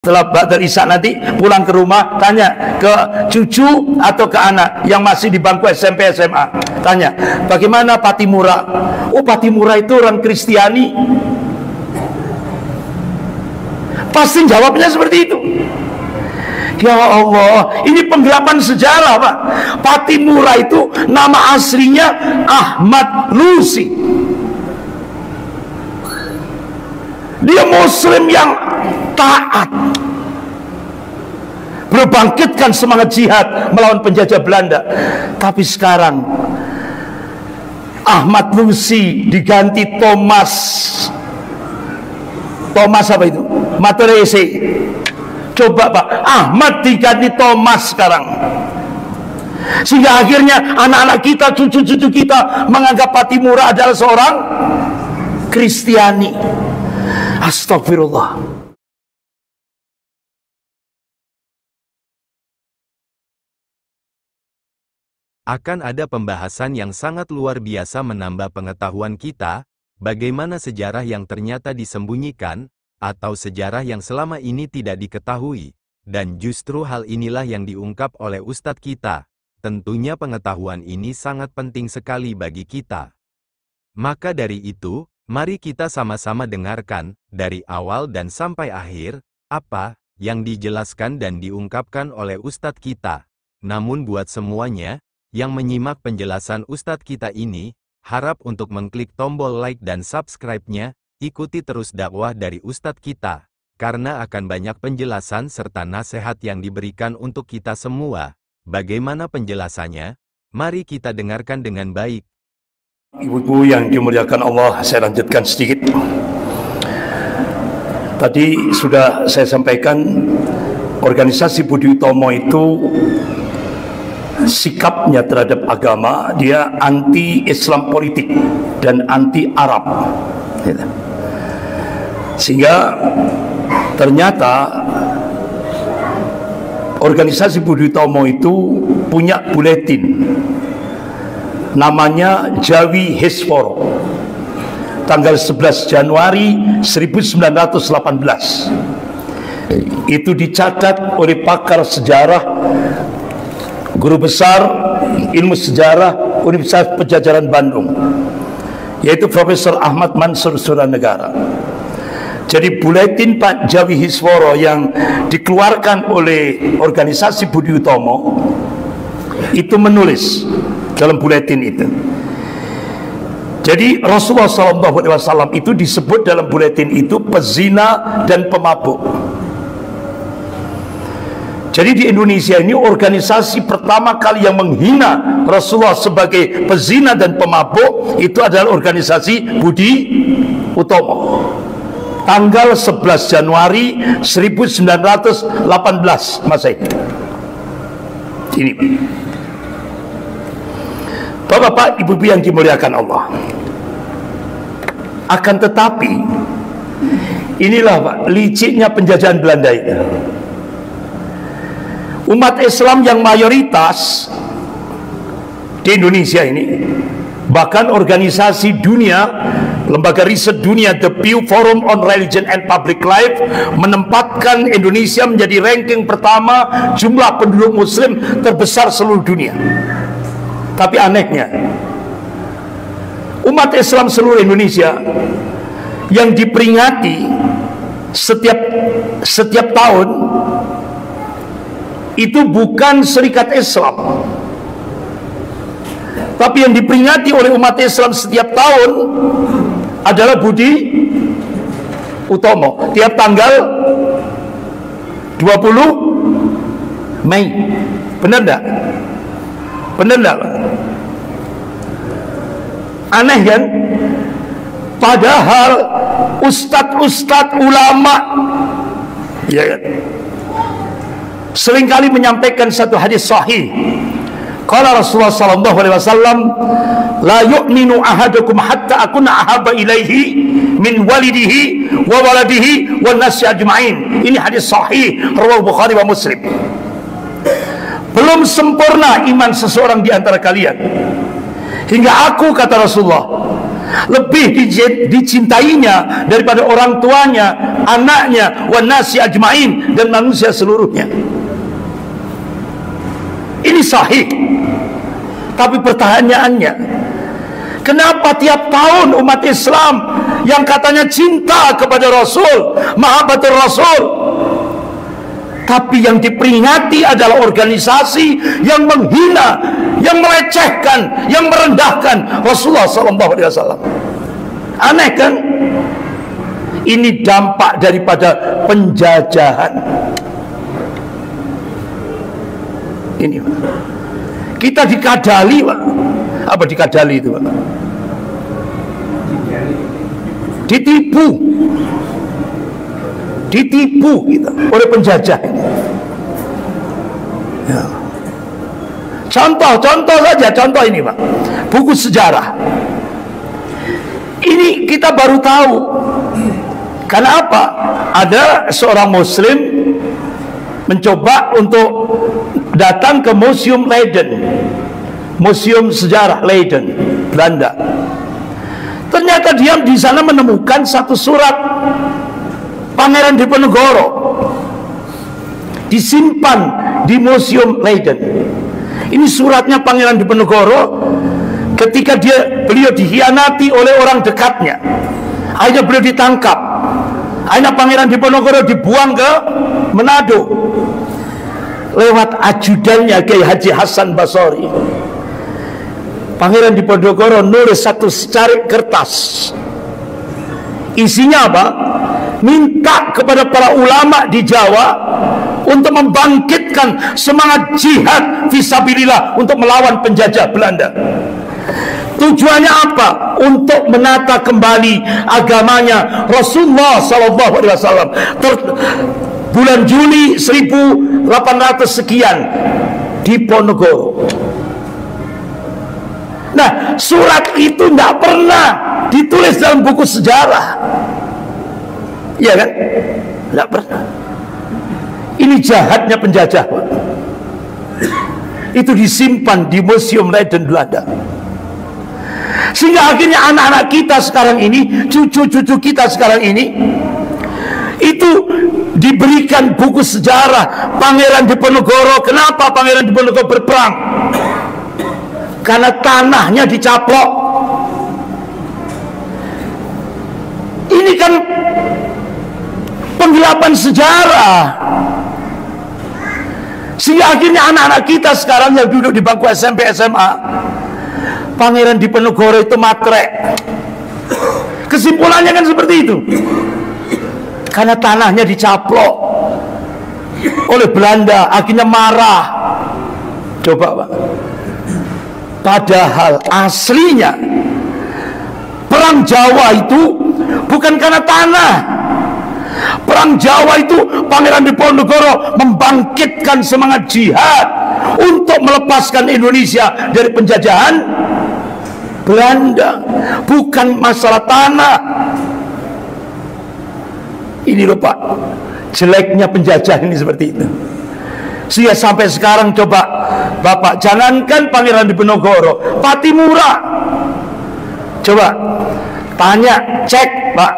Setelah Ba'dal Isya nanti pulang ke rumah, tanya ke cucu atau ke anak yang masih di bangku SMP SMA, tanya bagaimana Patimura. Oh, Patimura itu orang Kristiani. Pasti jawabnya seperti itu. Ya Allah, ini penggelapan sejarah, Pak. Patimura itu nama aslinya Ahmad Lusi. Dia Muslim yang taat, berbangkitkan semangat jihad melawan penjajah Belanda. Tapi sekarang Ahmad Lusi diganti Thomas apa itu? Materese. Coba Pak, Ahmad diganti Thomas sekarang, sehingga akhirnya anak-anak kita, cucu-cucu kita menganggap Patimura adalah seorang Kristiani. Astagfirullah. Akan ada pembahasan yang sangat luar biasa menambah pengetahuan kita, bagaimana sejarah yang ternyata disembunyikan, atau sejarah yang selama ini tidak diketahui, dan justru hal inilah yang diungkap oleh Ustadz kita. Tentunya pengetahuan ini sangat penting sekali bagi kita. Maka dari itu, mari kita sama-sama dengarkan, dari awal dan sampai akhir, apa yang dijelaskan dan diungkapkan oleh Ustadz kita. Namun buat semuanya, yang menyimak penjelasan Ustadz kita ini, harap untuk mengklik tombol like dan subscribe-nya, ikuti terus dakwah dari Ustadz kita, karena akan banyak penjelasan serta nasihat yang diberikan untuk kita semua. Bagaimana penjelasannya? Mari kita dengarkan dengan baik. Ibu-ibu yang dimuliakan Allah, saya lanjutkan sedikit. Tadi sudah saya sampaikan, organisasi Budi Utomo itu sikapnya terhadap agama, dia anti-Islam politik dan anti-Arab. Sehingga ternyata organisasi Budi Utomo itu punya buletin, namanya Jawi Hisforo, tanggal 11 Januari 1918. Itu dicatat oleh pakar sejarah, guru besar ilmu sejarah Universitas Padjadjaran Bandung, yaitu Profesor Ahmad Mansur Suranegara. Jadi buletin Pak Jawi Hisforo yang dikeluarkan oleh organisasi Budi Utomo itu menulis dalam buletin itu. Jadi Rasulullah SAW itu disebut dalam buletin itu pezina dan pemabuk. Jadi di Indonesia ini organisasi pertama kali yang menghina Rasulullah sebagai pezina dan pemabuk itu adalah organisasi Budi Utomo. Tanggal 11 Januari 1918 Masehi. Ini Bapak-bapak, ibu-ibu yang dimuliakan Allah. Akan tetapi inilah Pak, liciknya penjajahan Belanda ini. Umat Islam yang mayoritas di Indonesia ini, bahkan organisasi dunia, lembaga riset dunia The Pew Forum on Religion and Public Life menempatkan Indonesia menjadi ranking pertama jumlah penduduk muslim terbesar seluruh dunia. Tapi anehnya, umat Islam seluruh Indonesia yang diperingati setiap tahun itu bukan Serikat Islam, tapi yang diperingati oleh umat Islam setiap tahun adalah Budi Utomo tiap tanggal 20 Mei. Benar enggak? Benar enggak? Aneh kan? Padahal ustadz-ustadz ulama ya kan, seringkali menyampaikan satu hadis sahih. Qala Rasulullah sallallahu alaihi wasallam, la yu'minu ahadukum hatta akuna ahabba ilaihi min walidihi wa waladihi wan nasi ajma'in. Ini hadis sahih riwayat Bukhari wa Muslim. Belum sempurna iman seseorang di antara kalian hingga aku, kata Rasulullah, lebih dicintainya daripada orang tuanya, anaknya, wan nasi ajmain, dan manusia seluruhnya. Ini sahih. Tapi pertanyaannya, kenapa tiap tahun umat Islam yang katanya cinta kepada Rasul, mahabbatul Rasul, tapi yang diperingati adalah organisasi yang menghina, yang melecehkan, yang merendahkan Rasulullah SAW? Aneh kan? Ini dampak daripada penjajahan. Ini, Pak. Kita dikadali, Pak. Apa dikadali itu, Pak? Ditipu kita oleh penjajah ini. Ya. Contoh saja, contoh ini, Pak. Buku sejarah. Ini kita baru tahu. Karena apa? Ada seorang Muslim mencoba untuk datang ke Museum Leiden, Museum Sejarah Leiden, Belanda. Ternyata dia di sana menemukan satu surat Pangeran Diponegoro disimpan di Museum Leiden. Ini suratnya Pangeran Diponegoro ketika beliau dikhianati oleh orang dekatnya. Akhirnya beliau ditangkap. Akhirnya Pangeran Diponegoro dibuang ke Manado lewat ajudannya Kiai Haji Hasan Basori. Pangeran Diponegoro nulis satu secarik kertas. Isinya apa? Minta kepada para ulama di Jawa untuk membangkitkan semangat jihad fisabilillah untuk melawan penjajah Belanda. Tujuannya apa? Untuk menata kembali agamanya Rasulullah SAW. Bulan Juli 1800 sekian di Ponorogo. Nah, surat itu tidak pernah ditulis dalam buku sejarah. Iya kan? Tidak pernah. Ini jahatnya penjajah, Pak. Itu disimpan di Museum Leiden Belanda. Sehingga akhirnya anak-anak kita sekarang ini, cucu-cucu kita sekarang ini, itu diberikan buku sejarah Pangeran Diponegoro. Kenapa Pangeran Diponegoro berperang? Karena tanahnya dicaplok. Ini kan penggelapan sejarah. Sehingga akhirnya anak-anak kita sekarang yang duduk di bangku SMP, SMA, Pangeran Diponegoro itu matre. Kesimpulannya kan seperti itu. Karena tanahnya dicaplok oleh Belanda, akhirnya marah. Coba, Pak. Padahal aslinya perang Jawa itu bukan karena tanah. Perang Jawa itu Pangeran Diponegoro membangkitkan semangat jihad untuk melepaskan Indonesia dari penjajahan Belanda, bukan masalah tanah. Ini loh, Pak, jeleknya penjajah ini seperti itu. Sehingga sampai sekarang coba Bapak, jangankan Pangeran Diponegoro, Patimura, coba tanya, cek, Pak.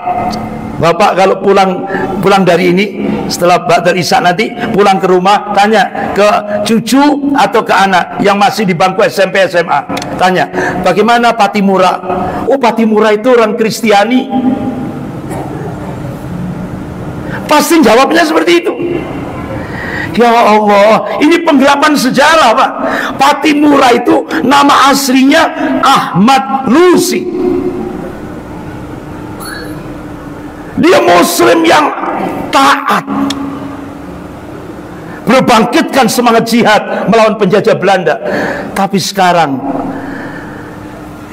Bapak kalau pulang dari ini, setelah Ba'dal Isya nanti pulang ke rumah, tanya ke cucu atau ke anak yang masih di bangku SMP SMA, tanya, bagaimana Patimura? Oh, Patimura itu orang Kristiani. Pasti jawabnya seperti itu. Ya Allah, ini penggelapan sejarah, Pak. Patimura itu nama aslinya Ahmad Lusi. Dia Muslim yang taat, berbangkitkan semangat jihad melawan penjajah Belanda. Tapi sekarang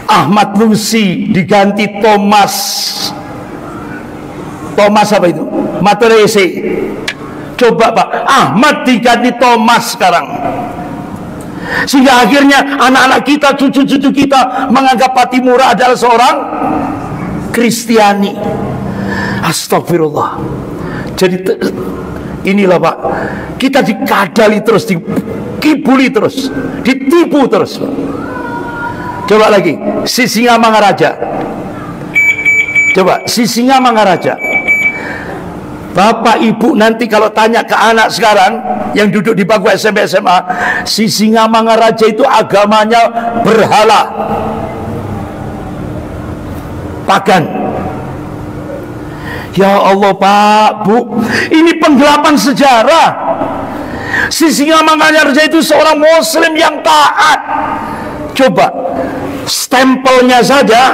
Ahmad Lusi diganti Thomas apa itu? Materese. Coba, Pak, Ahmad diganti Thomas sekarang. Sehingga akhirnya anak-anak kita, cucu-cucu kita menganggap Patimura adalah seorang Kristiani. Astagfirullah. Jadi inilah, Pak, kita dikadali terus, dikibuli terus, ditipu terus, Pak. Coba lagi, si Singamangaraja Coba Sisingamangaraja. Bapak ibu nanti kalau tanya ke anak sekarang yang duduk di bangku SMP SMA, Sisingamangaraja itu agamanya berhala, pagan. Ya Allah Pak, Bu, ini penggelapan sejarah. Sisingamangaraja itu seorang muslim yang taat. Coba stempelnya saja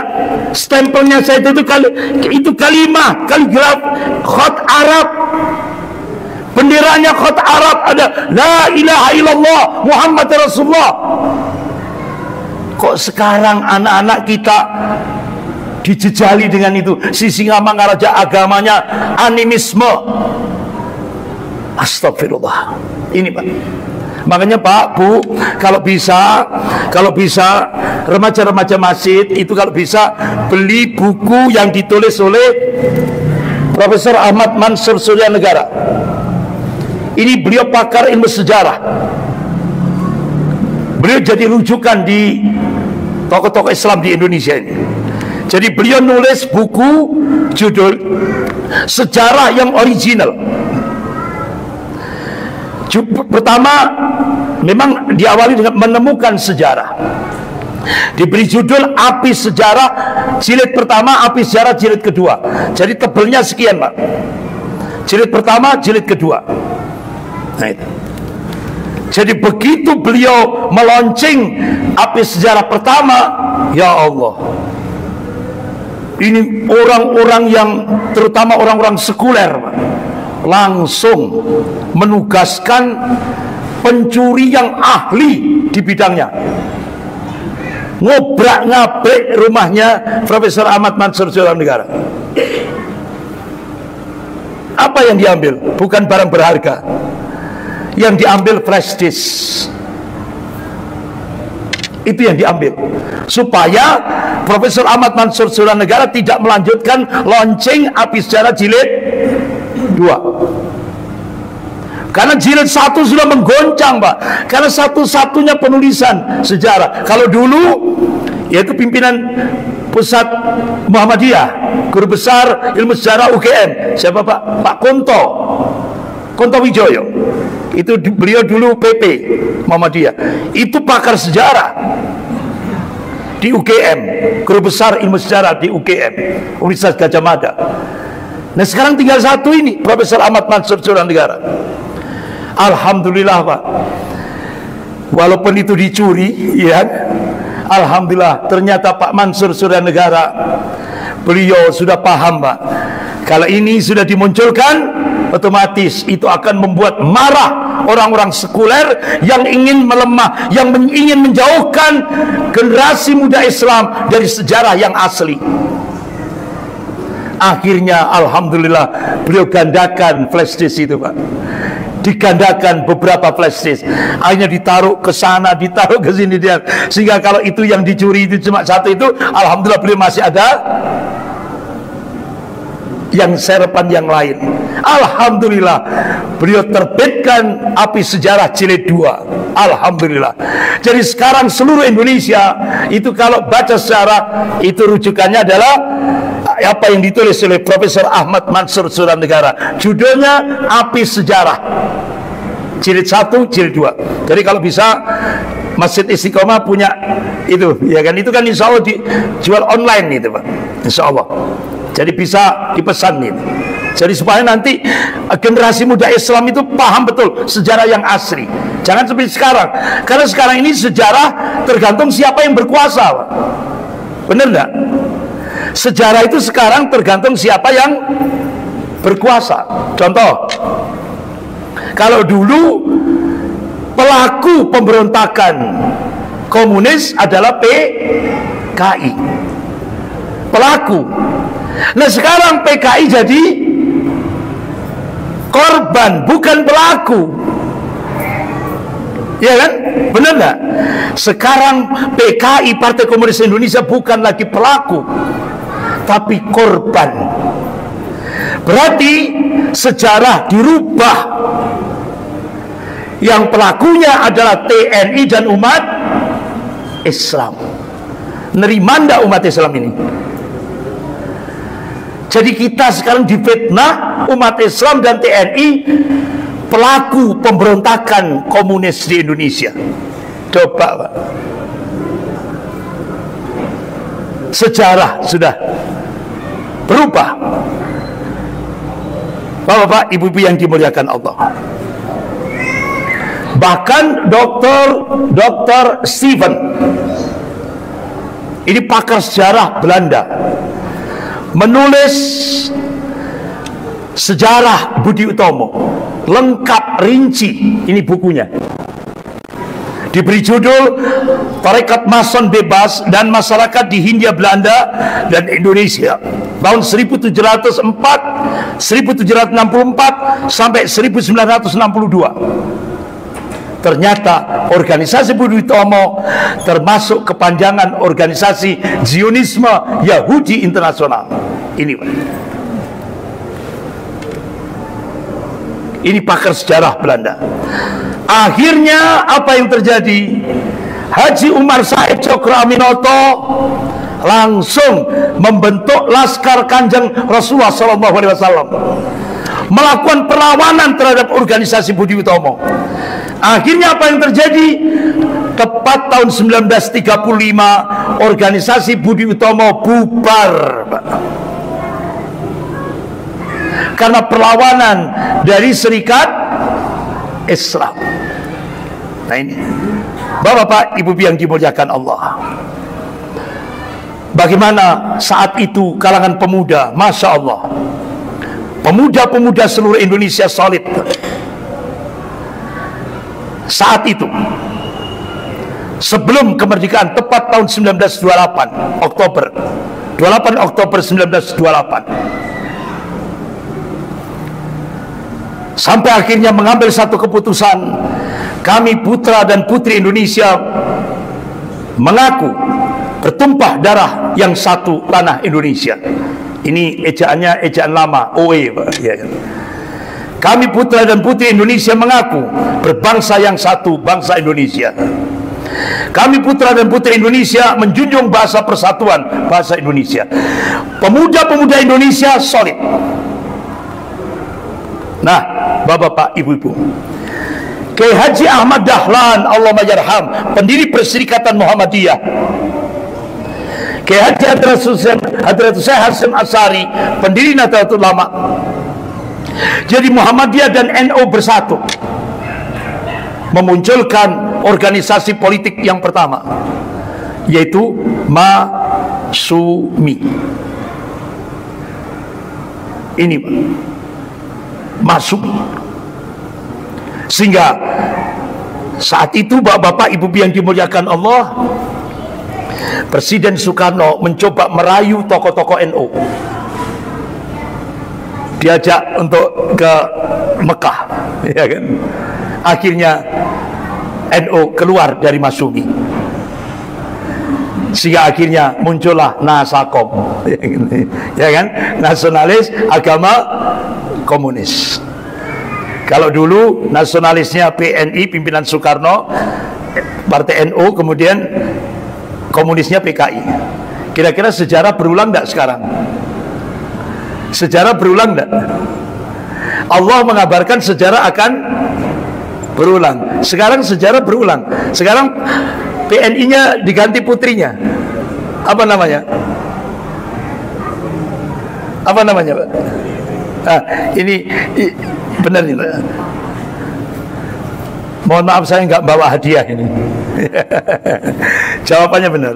itu kalimat, kaligraf khat Arab, benderanya khat Arab, ada la ilaha illallah Muhammad Rasulullah. Kok sekarang anak-anak kita dijejali dengan itu? Sisingamangaraja agamanya animisme. Astagfirullah. Ini Pak. Makanya Pak, Bu, kalau bisa remaja-remaja masjid itu kalau bisa beli buku yang ditulis oleh Profesor Ahmad Mansur Suryanegara. Ini beliau pakar ilmu sejarah. Beliau jadi rujukan di tokoh-tokoh Islam di Indonesia ini. Jadi beliau nulis buku judul Sejarah yang Original. Pertama, memang diawali dengan menemukan sejarah. Diberi judul Api Sejarah jilid pertama, Api Sejarah jilid kedua. Jadi tebelnya sekian Pak. Jilid pertama, jilid kedua. Nah itu. Jadi begitu beliau meluncing Api Sejarah pertama, ya Allah, ini orang-orang yang terutama orang-orang sekuler Pak, langsung menugaskan pencuri yang ahli di bidangnya, ngobrak-ngabrik rumahnya Profesor Ahmad Mansur Suryanegara. Apa yang diambil? Bukan barang berharga. Yang diambil flash disk. Itu yang diambil supaya Profesor Ahmad Mansur Suryanegara tidak melanjutkan launching Api Sejarah jilid 2. Karena jilid 1 sudah menggoncang Pak. Karena satu-satunya penulisan sejarah. Kalau dulu yaitu pimpinan pusat Muhammadiyah, guru besar ilmu sejarah UGM, siapa Pak? Pak Konto Wijoyo. Itu beliau dulu PP Muhammadiyah. Itu pakar sejarah di UGM, guru besar ilmu sejarah di UGM, Universitas Gadjah Mada. Nah sekarang tinggal satu ini, Profesor Ahmad Mansur Suryanegara. Alhamdulillah Pak, walaupun itu dicuri, ya, alhamdulillah ternyata Pak Mansur Suryanegara beliau sudah paham Pak. Kalau ini sudah dimunculkan, otomatis itu akan membuat marah orang-orang sekuler yang ingin melemah, yang ingin menjauhkan generasi muda Islam dari sejarah yang asli. Akhirnya alhamdulillah beliau gandakan flash disk itu Pak. Digandakan beberapa flash disk. Akhirnya ditaruh ke sana, ditaruh ke sini dia. Sehingga kalau itu yang dicuri itu cuma satu itu, alhamdulillah beliau masih ada yang serapan yang lain. Alhamdulillah beliau terbitkan Api Sejarah jilid 2. Alhamdulillah. Jadi sekarang seluruh Indonesia itu kalau baca sejarah itu rujukannya adalah apa yang ditulis oleh Profesor Ahmad Mansur Suryanegara. Judulnya Api Sejarah jilid 1, jilid 2. Jadi kalau bisa Masjid Istiqomah punya itu, ya kan? Itu kan insya Allah dijual online itu Pak, insya Allah. Jadi bisa dipesan itu. Jadi supaya nanti generasi muda Islam itu paham betul sejarah yang asli. Jangan seperti sekarang. Karena sekarang ini sejarah tergantung siapa yang berkuasa Pak. Benar enggak? Sejarah itu sekarang tergantung siapa yang berkuasa. Contoh, kalau dulu pelaku pemberontakan komunis adalah PKI, pelaku. Nah sekarang PKI jadi korban, bukan pelaku. Ya kan? Benar nggak? Sekarang PKI, Partai Komunis Indonesia, bukan lagi pelaku, tapi korban. Berarti sejarah dirubah. Yang pelakunya adalah TNI dan umat Islam. Nerima ndak umat Islam ini? Jadi kita sekarang difitnah umat Islam dan TNI pelaku pemberontakan komunis di Indonesia. Coba Pak, sejarah sudah berubah. Bapak-bapak, ibu-ibu yang dimuliakan Allah. Bahkan Dr. Steven, ini pakar sejarah Belanda, menulis sejarah Budi Utomo, lengkap rinci. Ini bukunya, diberi judul Tarekat Mason Bebas dan Masyarakat di Hindia Belanda dan Indonesia tahun 1764 sampai 1962. Ternyata organisasi Budi Utomo termasuk kepanjangan organisasi Zionisme Yahudi Internasional. Ini pakar sejarah Belanda. Akhirnya apa yang terjadi? Haji Umar Said Cokroaminoto langsung membentuk Laskar Kanjeng Rasulullah SAW, melakukan perlawanan terhadap organisasi Budi Utomo. Akhirnya apa yang terjadi? Tepat tahun 1935 organisasi Budi Utomo bubar, Pak. Karena perlawanan dari Serikat Islam. Nah ini, Bapak-bapak, Ibu yang dimuliakan Allah, bagaimana saat itu kalangan pemuda, Masya Allah, pemuda-pemuda seluruh Indonesia solid. Saat itu, sebelum kemerdekaan, tepat tahun 1928 Oktober 1928, sampai akhirnya mengambil satu keputusan. Kami putra dan putri Indonesia mengaku bertumpah darah yang satu tanah Indonesia. Ini ejaannya ejaan lama, OE, Pak. Ya. Kami putra dan putri Indonesia mengaku berbangsa yang satu, bangsa Indonesia. Kami putra dan putri Indonesia menjunjung bahasa persatuan, bahasa Indonesia. Pemuda-pemuda Indonesia solid. Nah, Bapak-bapak, Ibu-ibu, Kiai Haji Ahmad Dahlan, Allahumma yarham, pendiri Perserikatan Muhammadiyah. Kiai Haji Hadratus Syekh Hasyim Asy'ari, pendiri Nahdlatul Ulama. Jadi Muhammadiyah dan NU bersatu memunculkan organisasi politik yang pertama, yaitu Masumi. Ini Masumi. Sehingga saat itu Bapak-bapak, Ibu yang dimuliakan Allah, Presiden Soekarno mencoba merayu tokoh-tokoh NU, diajak untuk ke Mekah, ya kan? Akhirnya NU keluar dari Masumi, sehingga akhirnya muncullah Nasakom, ya kan? Nasionalis agama komunis. Kalau dulu nasionalisnya PNI, pimpinan Soekarno, Partai NU, kemudian komunisnya PKI. Kira-kira sejarah berulang tidak sekarang? Sejarah berulang tidak? Allah mengabarkan sejarah akan berulang. Sekarang sejarah berulang. Sekarang PNI-nya diganti putrinya. Apa namanya? Apa namanya, Pak? Ah, ini benar ini. Mohon maaf saya nggak bawa hadiah ini. Jawabannya benar.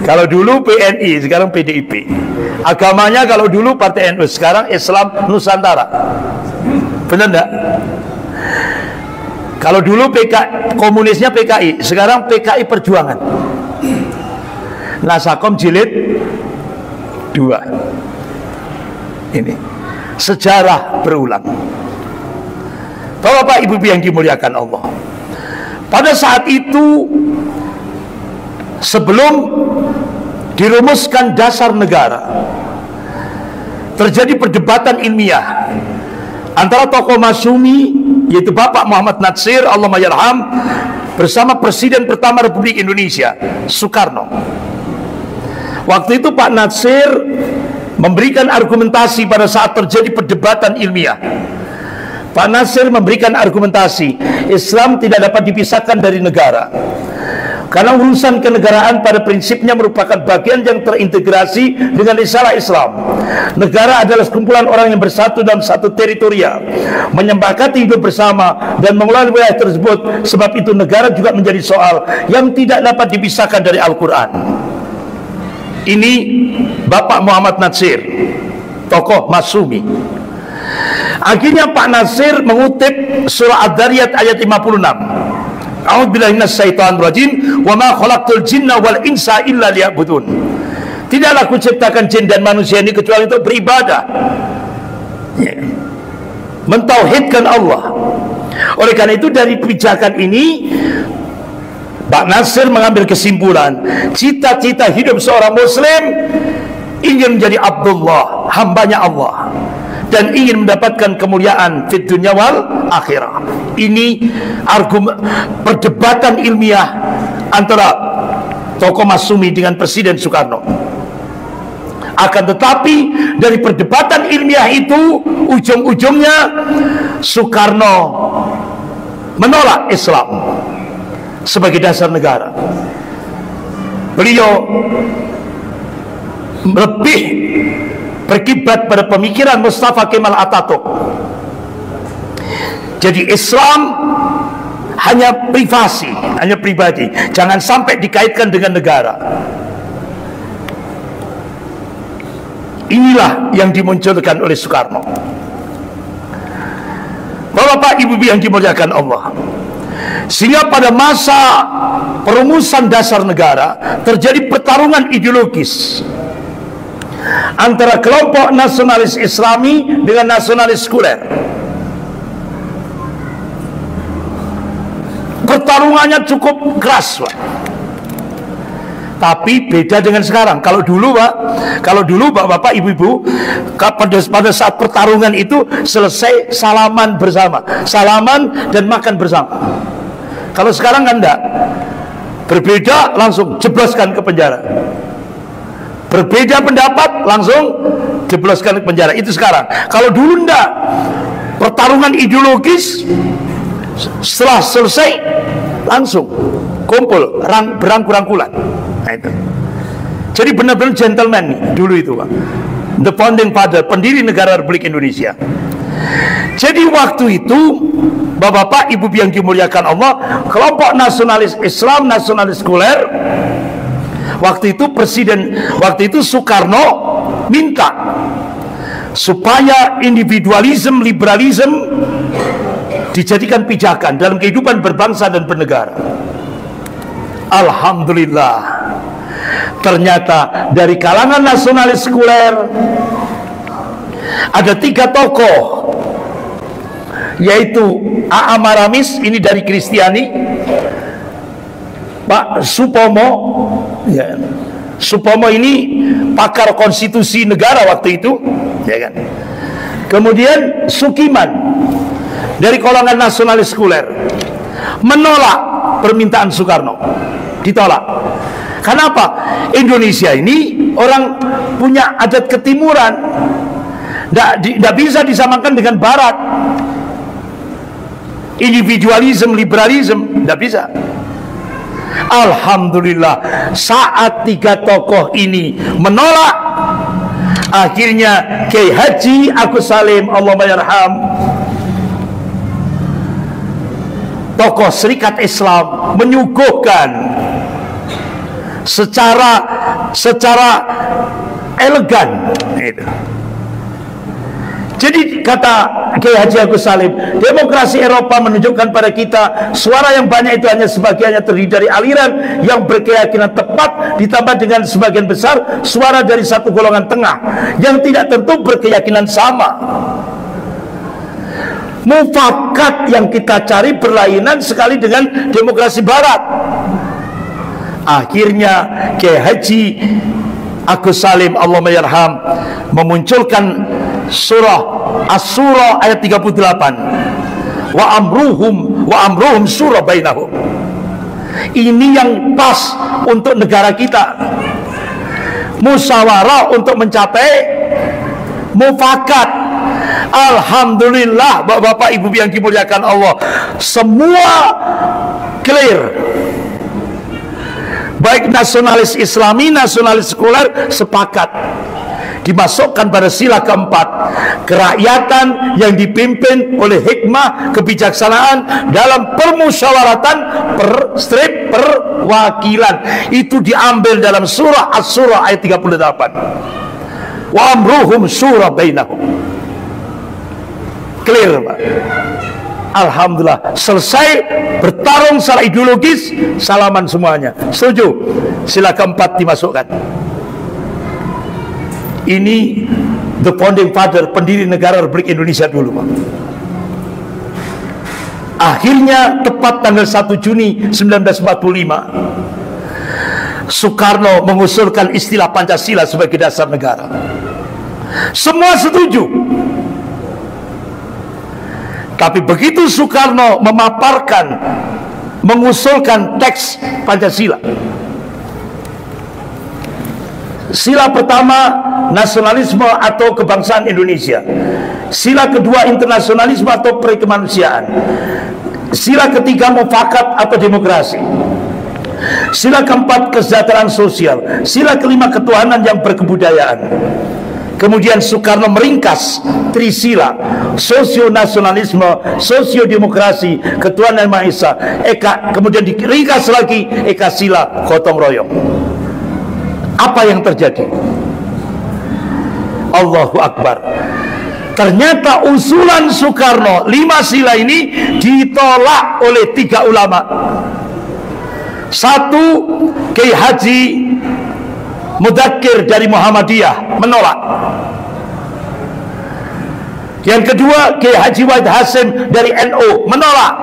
Kalau dulu PNI, sekarang PDIP. Agamanya kalau dulu Partai NU, sekarang Islam Nusantara. Benar enggak? Kalau dulu komunisnya PKI, sekarang PKI Perjuangan. Nasakom jilid 2. Ini sejarah berulang. Bapak Ibu yang dimuliakan Allah, pada saat itu, sebelum dirumuskan dasar negara, terjadi perdebatan ilmiah antara tokoh Masumi, yaitu Bapak Muhammad Natsir, Allahumma yarham, bersama Presiden pertama Republik Indonesia, Soekarno. Waktu itu Pak Natsir memberikan argumentasi pada saat terjadi perdebatan ilmiah. Pak Nasir memberikan argumentasi Islam tidak dapat dipisahkan dari negara, karena urusan kenegaraan pada prinsipnya merupakan bagian yang terintegrasi dengan risalah Islam. Negara adalah sekumpulan orang yang bersatu dalam satu teritorial, menyepakati hidup bersama dan mengelola wilayah tersebut. Sebab itu negara juga menjadi soal yang tidak dapat dipisahkan dari Al-Quran. Ini Bapak Muhammad Nasir, tokoh Masyumi. Akhirnya Pak Nasir mengutip surah Ad-Dariyat ayat 56. A'udzubillahi minasyaitonir rajim, wa ma khalaqtul jinna wal insa illa liya'budun. Tidaklah aku ciptakan jin dan manusia ini kecuali untuk beribadah, mentauhidkan Allah. Oleh karena itu dari pijakan ini Pak Nasir mengambil kesimpulan, cita-cita hidup seorang muslim ingin menjadi Abdullah, hambanya Allah, dan ingin mendapatkan kemuliaan fid dunya wal akhirah. Ini argumen perdebatan ilmiah antara tokoh Masyumi dengan Presiden Soekarno. Akan tetapi dari perdebatan ilmiah itu ujung-ujungnya Soekarno menolak Islam sebagai dasar negara. Beliau lebih berkiblat pada pemikiran Mustafa Kemal Atatürk. Jadi Islam hanya privasi, hanya pribadi, jangan sampai dikaitkan dengan negara. Inilah yang dimunculkan oleh Soekarno. Bapak Ibu yang dimuliakan Allah, sehingga pada masa perumusan dasar negara terjadi pertarungan ideologis antara kelompok nasionalis Islami dengan nasionalis sekuler. Pertarungannya cukup keras, Pak. Tapi beda dengan sekarang. Kalau dulu, Bapak Ibu-ibu, pada saat pertarungan itu selesai salaman bersama, salaman dan makan bersama. Kalau sekarang kan enggak, berbeda langsung jebloskan ke penjara, berbeda pendapat langsung jebloskan ke penjara. Itu sekarang. Kalau dulu enggak, pertarungan ideologis setelah selesai langsung kumpul, berangkul-rangkulan. Nah, itu. Jadi benar-benar gentleman nih, dulu itu, Pak. The founding father, pendiri negara Republik Indonesia. Jadi waktu itu Bapak Ibu yang dimuliakan Allah, kelompok nasionalis Islam, nasionalis sekuler, waktu itu Soekarno minta supaya individualisme, liberalisme dijadikan pijakan dalam kehidupan berbangsa dan bernegara. Alhamdulillah, ternyata dari kalangan nasionalis sekuler ada 3 tokoh, yaitu A.A. Maramis, ini dari Kristiani, Pak Supomo, ya. Supomo ini pakar konstitusi negara waktu itu, ya kan. Kemudian Sukiman dari kalangan nasionalis sekuler menolak permintaan Soekarno, ditolak. Kenapa? Indonesia ini orang punya adat ketimuran, tidak bisa disamakan dengan Barat. Individualisme, liberalisme, tidak bisa. Alhamdulillah, saat 3 tokoh ini menolak, akhirnya Kiai Haji Agus Salim, Allahumma yarham, tokoh Serikat Islam, menyuguhkan secara elegan itu. Jadi kata Kiai Haji Agus Salim, demokrasi Eropa menunjukkan pada kita suara yang banyak itu hanya sebagiannya terdiri dari aliran yang berkeyakinan tepat, ditambah dengan sebagian besar suara dari satu golongan tengah yang tidak tentu berkeyakinan sama. Mufakat yang kita cari berlainan sekali dengan demokrasi Barat. Akhirnya Kiai Haji Agus Salim, Allahumma yarham, memunculkan surah As-Surah ayat 38. Wa amruhum surah bainahum. Ini yang pas untuk negara kita. Musyawarah untuk mencapai mufakat. Alhamdulillah, Bapak Ibu yang dimuliakan Allah, semua clear. Baik nasionalis Islami, nasionalis sekuler sepakat dimasukkan pada sila keempat, kerakyatan yang dipimpin oleh hikmah kebijaksanaan dalam permusyawaratan perwakilan. Itu diambil dalam surah As-Surah ayat 38. Wa amruhum syura bainahum. Clear, Pak. Alhamdulillah, selesai bertarung secara ideologis, salaman semuanya. Setuju? Sila keempat dimasukkan. Ini the founding father, pendiri negara Republik Indonesia dulu, Pak. Akhirnya tepat tanggal 1 Juni 1945, Soekarno mengusulkan istilah Pancasila sebagai dasar negara. Semua setuju. Tapi begitu Soekarno memaparkan, mengusulkan teks Pancasila, sila pertama nasionalisme atau kebangsaan Indonesia, sila kedua internasionalisme atau perikemanusiaan, sila ketiga mufakat atau demokrasi, sila keempat kesejahteraan sosial, sila kelima ketuhanan yang berkebudayaan. Kemudian Soekarno meringkas trisila, sosionasionalisme, sosiodemokrasi, ketuhanan yang Maha Esa, kemudian diringkas lagi eka sila gotong royong. Apa yang terjadi? Allahu Akbar. Ternyata usulan Soekarno 5 sila ini ditolak oleh 3 ulama. 1, Kiai Haji Mudakir dari Muhammadiyah menolak. Yang kedua, Kiai Haji Wahid Hasim dari NU menolak.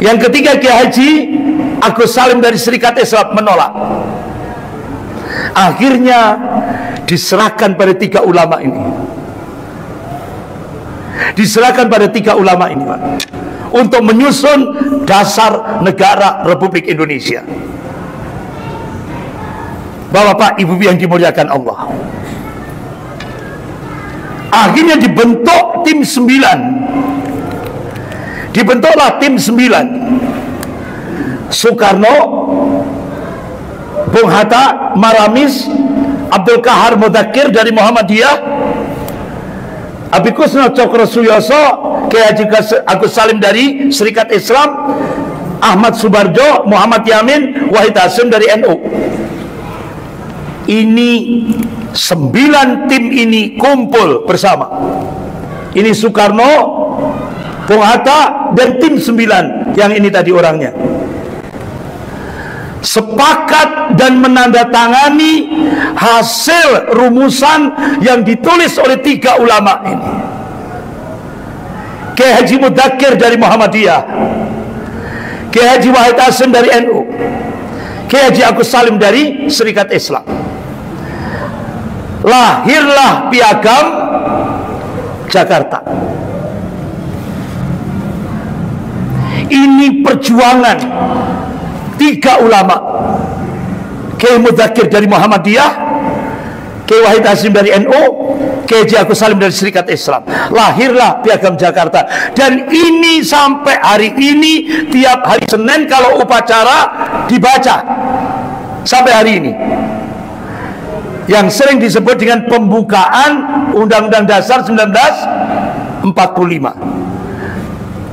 Yang ketiga, Kiai Haji Agus Salim dari Serikat Islam menolak. Akhirnya diserahkan pada 3 ulama ini. Diserahkan pada 3 ulama ini, Pak, untuk menyusun dasar negara Republik Indonesia. Bapak Ibu yang dimuliakan Allah, akhirnya dibentuk tim 9. Dibentuklah tim 9. Soekarno, Bung Hatta, Maramis, Abdul Kahar Mudakir dari Muhammadiyah, Abi Kusno Cokro Suyoso, Kiai Haji Agus Salim dari Serikat Islam, Ahmad Subarjo, Muhammad Yamin, Wahid Hasim dari NU. Ini 9 tim ini kumpul bersama. Ini Soekarno, Bung Hatta, dan tim 9 yang ini tadi orangnya sepakat dan menandatangani hasil rumusan yang ditulis oleh 3 ulama ini. Kiai Haji Mudakir dari Muhammadiyah, Kiai Haji Wahid Hasim dari NU, Kiai Haji Agus Salim dari Serikat Islam. Lahirlah Piagam Jakarta. Ini perjuangan 3 ulama, Kiai Mudakir dari Muhammadiyah, Kiai Wahid Hasim dari NU, Kiai Haji Agus Salim dari Serikat Islam. Lahirlah Piagam Jakarta. Dan ini sampai hari ini, tiap hari Senin kalau upacara dibaca sampai hari ini, yang sering disebut dengan pembukaan Undang-Undang Dasar 1945.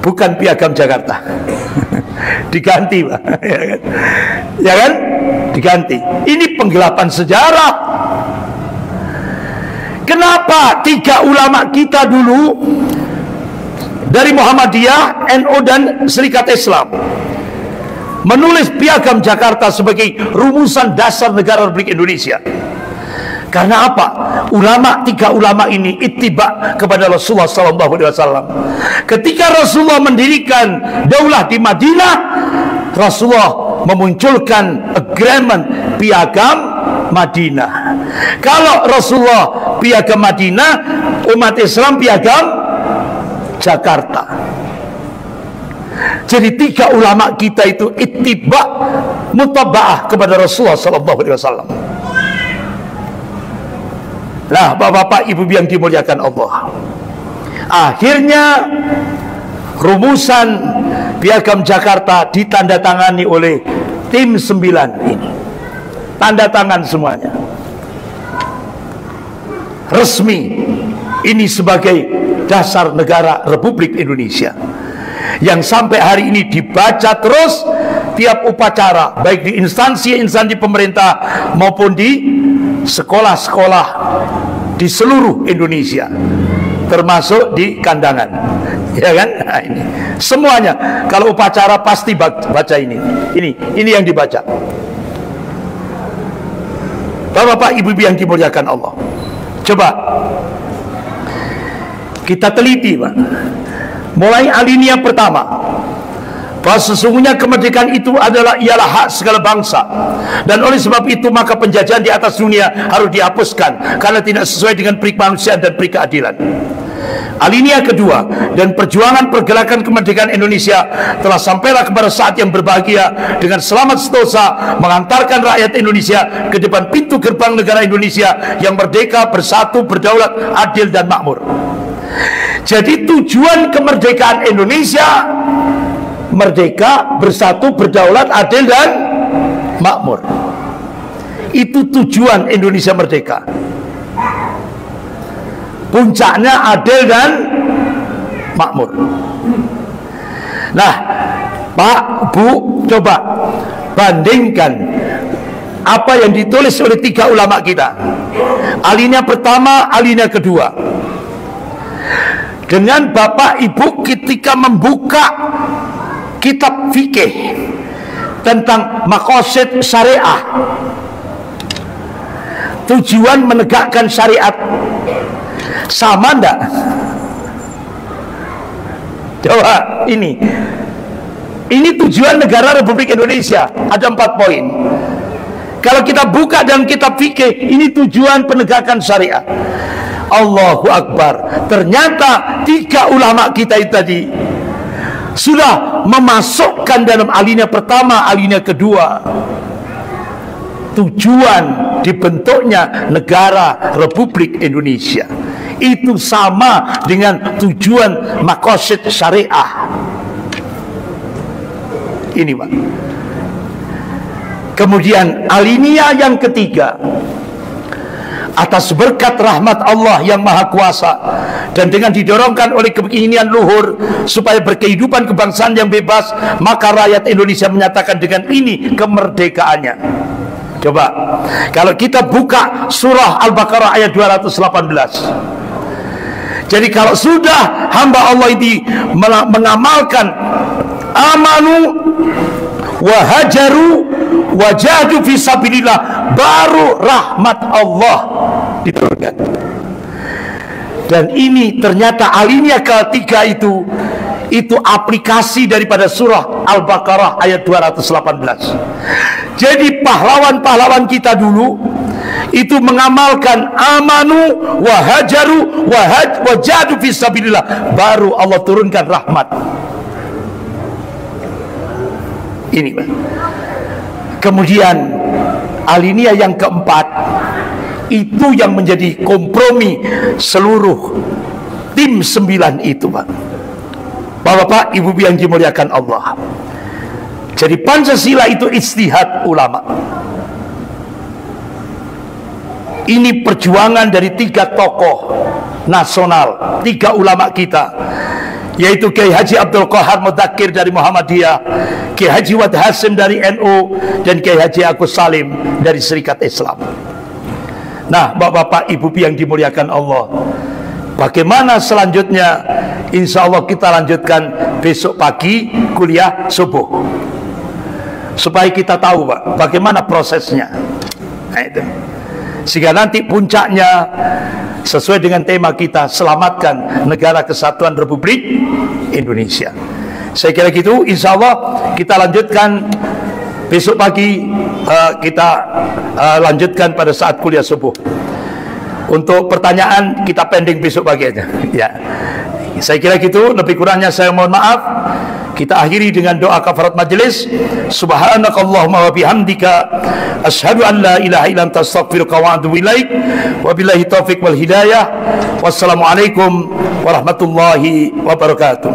Bukan Piagam Jakarta. Diganti, Pak. Ya kan? Diganti. Ini penggelapan sejarah. Kenapa 3 ulama kita dulu dari Muhammadiyah, NU dan Serikat Islam menulis Piagam Jakarta sebagai rumusan dasar negara Republik Indonesia? Karena apa? 3 ulama ini ittiba kepada Rasulullah SAW. Ketika Rasulullah mendirikan daulah di Madinah, Rasulullah memunculkan agreement Piagam Madinah. Kalau Rasulullah Piagam Madinah, umat Islam Piagam Jakarta. Jadi 3 ulama kita itu ittiba mutaba'ah kepada Rasulullah SAW. Nah, Bapak-bapak, Ibu yang dimuliakan Allah, akhirnya rumusan Piagam Jakarta ditandatangani oleh tim 9 ini. Tanda tangan semuanya. Resmi ini sebagai dasar negara Republik Indonesia, yang sampai hari ini dibaca terus tiap upacara, baik di instansi-instansi pemerintah maupun di sekolah-sekolah di seluruh Indonesia, termasuk di kandangan, ya kan? Nah, ini semuanya kalau upacara pasti baca ini yang dibaca. Bapak-bapak, Ibu yang dimuliakan Allah, coba kita teliti, Pak, mulai alinea pertama, bahwa sesungguhnya kemerdekaan itu ialah hak segala bangsa, dan oleh sebab itu maka penjajahan di atas dunia harus dihapuskan karena tidak sesuai dengan peri kemanusiaan dan peri keadilan. Alinea kedua, dan perjuangan pergerakan kemerdekaan Indonesia telah sampailah kepada saat yang berbahagia dengan selamat sentosa mengantarkan rakyat Indonesia ke depan pintu gerbang negara Indonesia yang merdeka, bersatu, berdaulat, adil dan makmur. Jadi tujuan kemerdekaan Indonesia merdeka, bersatu, berdaulat, adil dan makmur. Itu tujuan Indonesia merdeka. Puncaknya adil dan makmur. Nah, Pak, Bu, coba bandingkan apa yang ditulis oleh 3 ulama kita, alinea pertama, alinea kedua, dengan Bapak Ibu ketika membuka kitab fikih tentang maqasid syariah, tujuan menegakkan syariat. Sama enggak? Coba ini tujuan negara Republik Indonesia, ada 4 poin. Kalau kita buka dalam kitab fikih, ini tujuan penegakan syariat. Allahu Akbar. Ternyata 3 ulama kita itu tadi sudah memasukkan dalam alinea pertama, alinea kedua, tujuan dibentuknya negara Republik Indonesia itu sama dengan tujuan maqasid syariah. Ini, Pak. Kemudian alinea yang ketiga, atas berkat rahmat Allah yang Maha Kuasa dan dengan didorongkan oleh keinginan luhur supaya berkehidupan kebangsaan yang bebas, maka rakyat Indonesia menyatakan dengan ini kemerdekaannya. Coba kalau kita buka surah Al-Baqarah ayat 218. Jadi kalau sudah hamba Allah ini mengamalkan amanu wa hajaru wa jahadu fi sabilillah, baru rahmat Allah diturunkan. Dan ini ternyata alinea ketiga itu aplikasi daripada surah Al-Baqarah ayat 218. Jadi pahlawan-pahlawan kita dulu itu mengamalkan amanu wa hajaru wa jahadu fi sabilillah, baru Allah turunkan rahmat. Ini, Pak. Kemudian alinea yang keempat, itu yang menjadi kompromi seluruh tim 9 itu, Pak. Bapak, Ibu yang dimuliakan Allah. Jadi Pancasila itu ijtihad ulama. Ini perjuangan dari 3 tokoh nasional, 3 ulama kita, yaitu Kiai Haji Abdul Qahar Mudzakkir dari Muhammadiyah, Kiai Haji Wad Hasim dari NU, dan Kiai Haji Agus Salim dari Serikat Islam. Nah, Bapak-bapak, Ibu yang dimuliakan Allah, bagaimana selanjutnya? Insya Allah kita lanjutkan besok pagi kuliah subuh, supaya kita tahu, Pak, bagaimana prosesnya. Nah, itu. Sehingga nanti puncaknya sesuai dengan tema kita, selamatkan negara kesatuan Republik Indonesia. Saya kira gitu. Insya Allah kita lanjutkan besok pagi, kita lanjutkan pada saat kuliah subuh. Untuk pertanyaan kita pending besok pagi aja. Ya, saya kira gitu. Lebih kurangnya saya mohon maaf. Kita akhiri dengan doa kafarat majelis. Subhanakallahumma wa bihamdika asyhadu an la ilaha illa anta astaghfiruka wa atubu ilaik. Wabillahi taufik wal hidayah. Wassalamualaikum warahmatullahi wabarakatuh.